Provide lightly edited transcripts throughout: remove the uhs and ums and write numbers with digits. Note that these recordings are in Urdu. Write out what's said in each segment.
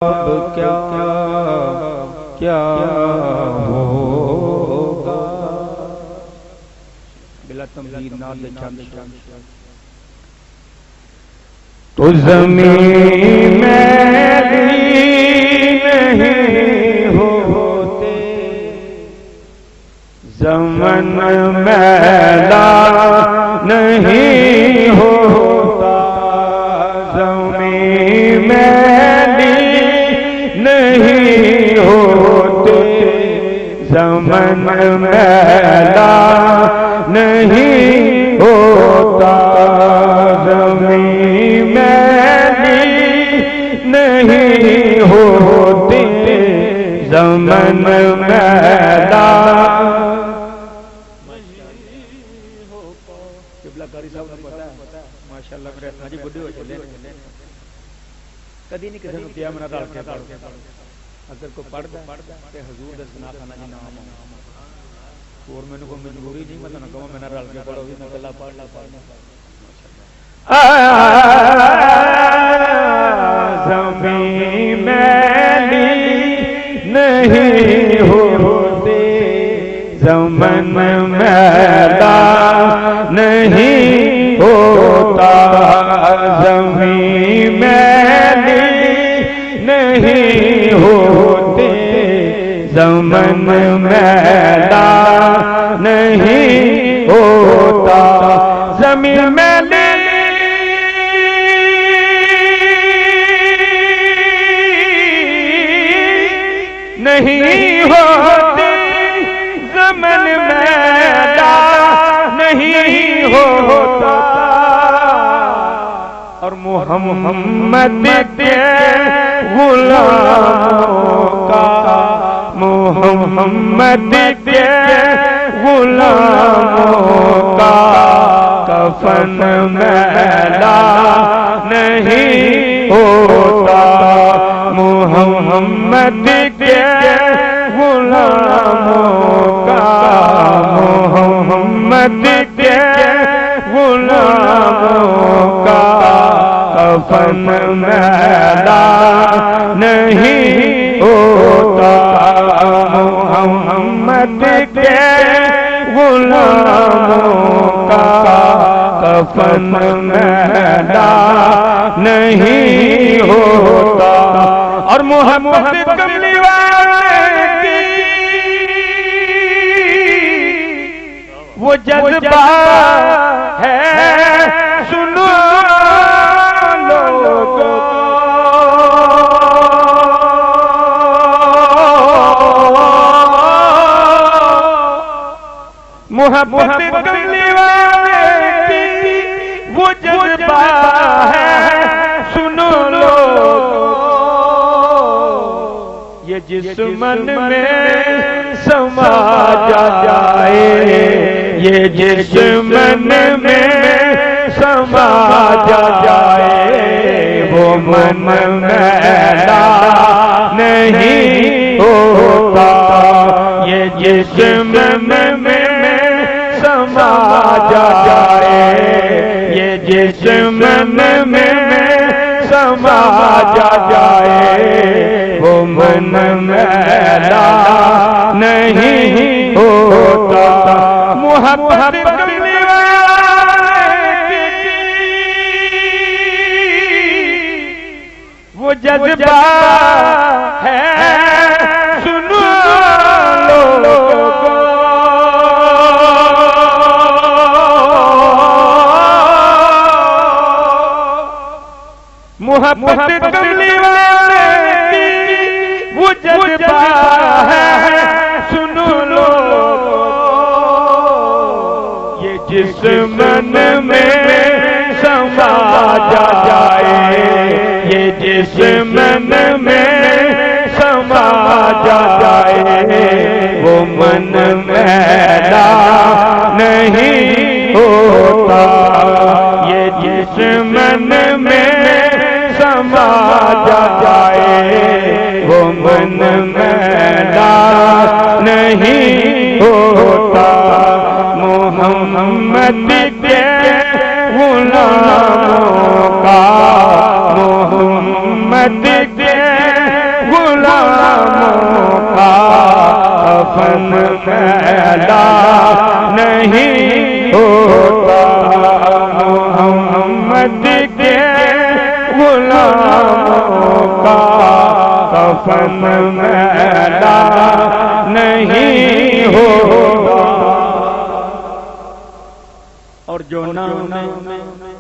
اب کیا کیا ہوگا بلا تمہید نال چند تو زمین میری نہیں ہوتے زمن میلا نہیں ہوتا زمین میلی نہیں ہوتے زمن میلا نہیں ہوتا زمین میلی نہیں ہوتی زمن میلا ماشاءاللہ میرے حاجی بڈھے ہو چلے کدی نہیں کسی نے کیا منا رل کے پڑھ اگر کوئی پڑھتا تے حضور دے سنا کھانا جی نام اور مینوں کوئی مجبوری نہیں میں تانوں کہاں میں رل کے پڑھو میں کلا پڑھ لا زمین میلی نہیں ہوتے زمن میلا نہیں ہوتا زمین میلی نہیں ہوتے زمن میلا نہیں ہوتا زمین میلی نہیں ہوتی زمن میلا نہیں ہوتا اور محمد کے غلاموں کا محمد کے غلاموں کا کفن میلا نہیں ہوتا محمد کے غلاموں کا محمد کے غلاموں کا کفن میلا نہیں ہوتا محمد کے غلاموں کا کفن میلا نہیں ہوتا اور محمد کملی والے وہ جذبہ ہے سنو لوگو محمد کملی والے وہ جذبہ ہے سنو لوگو یہ جسمن میں سما جائے یہ جسمن میں سما جائے وہ من میلا نہیں ہوتا یہ جسمن میں سما جائے یہ جسمن میں سما جائے وہ من میلا نہیں ہوتا محبت کرنے والے وہ جذبہ ہے سنو لوگو محبت کرنے والے وہ جذبہ ہے سنو لوگو یہ جسمن میں سما جائے یہ جسمن میں سما جائے وہ من میلا نہیں ہوتا یہ جسمن میں سما جائے وہ من میلا نہیں ہوتا محمد کے غلاموں کا محمد کے کفن میلا نہیں ہوتا محمد کے غلاموں کا کفن میلا نہیں ہوتا. اور جو نام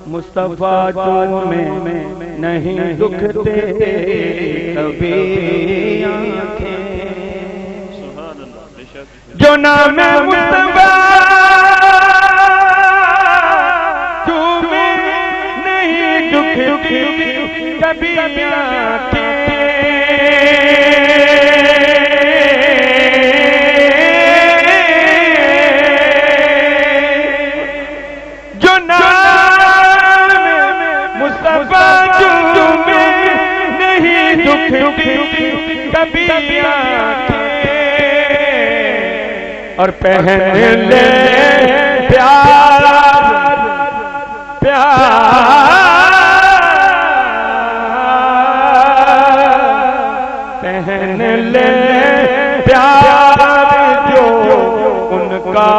مصطفیٰ میں نہیں دکھتے کبھی آنکھیں. جو نام مصطفیٰ میں نہیں دکھتی کبھی آنکھیں. کبھی اور پہن لے پیار پہن لے پیار جو ان کا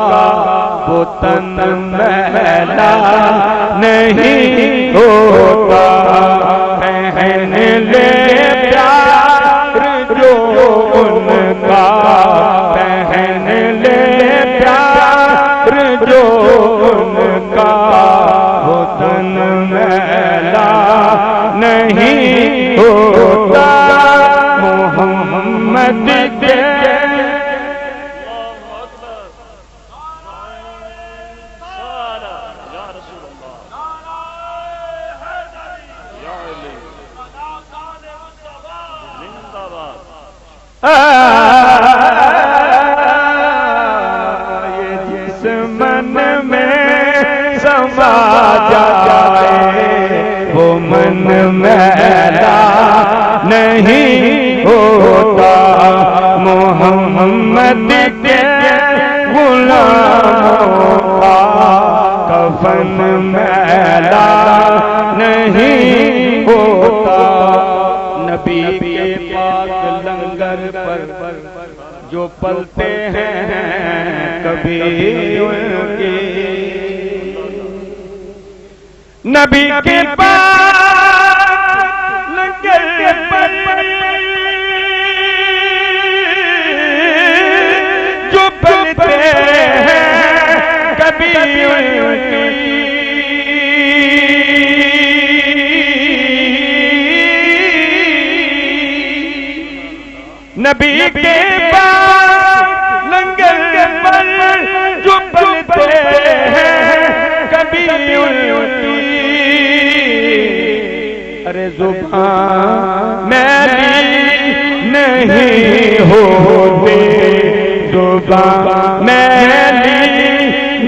وہ تن میلا نہیں ہوتا. پہن لے جو ان کا پہن لے پیار جو ان کا وہ تن میلا نہیں ہوتا. محمد کے یہ جس من میں سما جائے وہ من میلا نہیں ہوتا. محمد کے غلاموں کا کفن میلا نہیں ہوتا. نبی کے پاک لنگر پر جو پلتے ہیں کبھی ان کے نبی کے پاک لنگر پر جو پلتے ہیں کبھی ان کی نبی کے پاس لنگر پر جو پلتے ہیں کبھی ان کی ارے زبان میلی نہیں ہوتی زبان میلی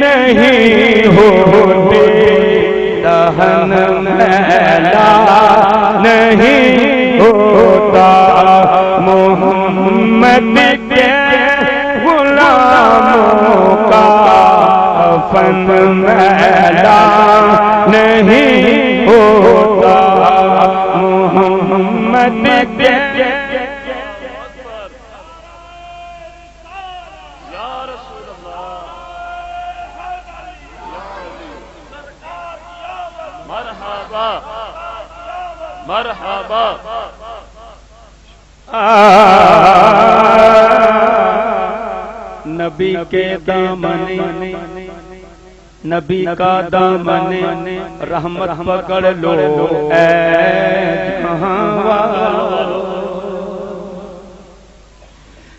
نہیں ہوتی دہن میلا نہیں ہوتا. محمد کے غلاموں کا کفن میلا نہیں ہوتا. محمد کے مرحبا مرحبا نبی کے دامن نبی کا دامن رحمت پکڑ لو اے جہاں والو.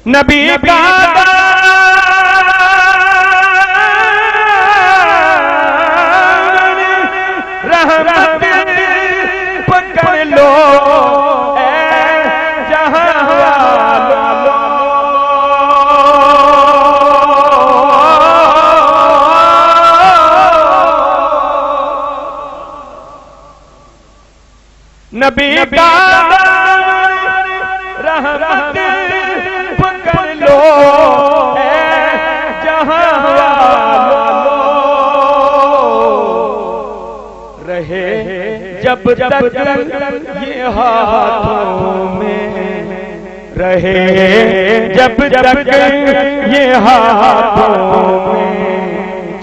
نبی کا دامن رحمت پکڑ لو اے جہاں والو. نبی کا رحمت پکڑ لو اے جہاں والو. رہے جب تک یہ ہاتھوں میں رہے جب تک یہ ہاتھوں میں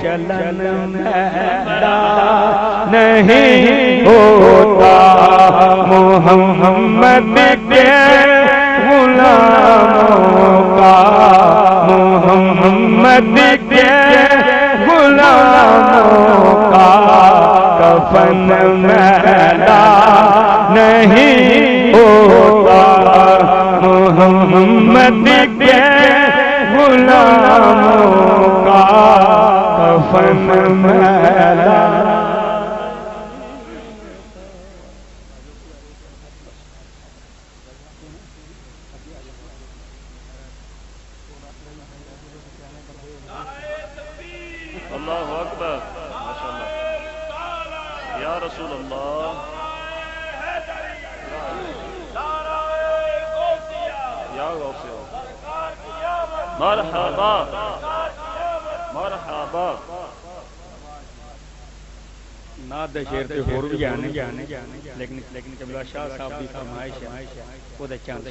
چلن میرا نہیں ہوتا محمد کے غلاموں کا محمد کے غلاموں کا کفن میلا نہیں ہوتا محمد کے غلاموں کا کفن میلا اللہ اکبر ماشاءاللہ یا رسول اللہ یا غوث مرحبا مرحبا ناد شیر تے ہور بھی آنے لیکن قبلہ شاہ صاحب دی فرمائش ہے وہ تے چاند